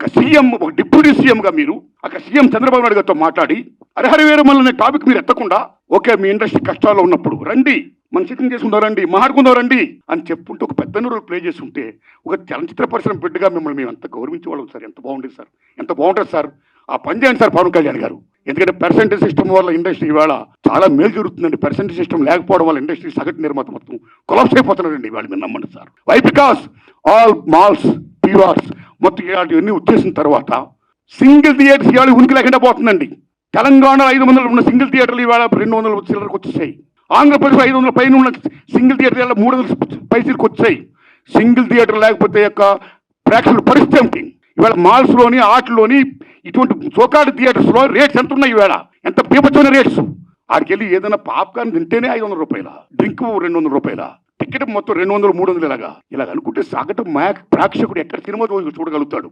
ఒక సీఎం, ఒక డిప్యూటీ సీఎంగా మీరు అక్కడ సీఎం చంద్రబాబు నాయుడు గారితో మాట్లాడి హరిహర వీరమల్లు అనే టాపిక్ మీరు ఎత్తకుండా, ఓకే మీ ఇండస్ట్రీ కష్టాల్లో ఉన్నప్పుడు రండి, మనం సిట్టింగ్ చేసుకుందాం రండి, మాట్లాడుకుందాం రండి అని చెప్పుకుంటూ ఒక పెద్ద రోల్ ప్లే చేసి ఉంటే ఒక చలనచిత్ర పరిశ్రమ బిడ్డగా మిమ్మల్ని మేము ఎంత గౌరవించేవాళ్ళం సార్. ఎంత బాగుండేది సార్, ఎంత బాగుంటుంది సార్. ఆ పని చేయండి సార్ పవన్ కళ్యాణ్ గారు. ఎందుకంటే పర్సెంటేజ్ సిస్టమ్ వల్ల ఇండస్ట్రీ ఇవాళ చాలా మేలు జరుగుతుందండి. పర్సెంటేజ్ సిస్టమ్ లేకపోవడం వల్ల ఇండస్ట్రీ సగటు నిర్మాత మొత్తం కొలాప్స్ అయిపోతున్నారండి ఇవాళ. మీరు నమ్మండి sir. Why? Because all malls, PVRs మొత్తం ఇలాంటివన్నీ వచ్చేసిన తర్వాత సింగిల్ థియేటర్స్ ఇవాళ ఉనికి లేకుండా పోతుందండి. తెలంగాణ 500 ఉన్న సింగిల్ థియేటర్లు ఇవాళ 200 చిల్లరకు వచ్చేసాయి. ఆంధ్రప్రదేశ్ 500 పైన ఉన్న సింగిల్ థియేటర్ 300 పైసలకు వచ్చాయి. సింగిల్ థియేటర్ లేకపోతే యొక్క ప్రేక్షకుల పరిస్థితి ఏమిటి? ఇవాళ మాల్స్లోని, ఆటల్లోని, ఇటువంటి సోకాల్డ్ థియేటర్స్లో రేట్స్ ఎంత ఉన్నాయి ఇవాళ? ఎంత పీపచ్చమైన రేట్స్. ఆడికి వెళ్ళి ఏదైనా పాప్కార్న్ తింటేనే 500 రూపాయల, డ్రింక్ 200 రూపాయల, టికెట్ మొత్తం 200, 300 ఇలాగ అనుకుంటే సగటు ప్రేక్షకుడు ఎక్కడ సినిమా చూడగలుగుతాడు?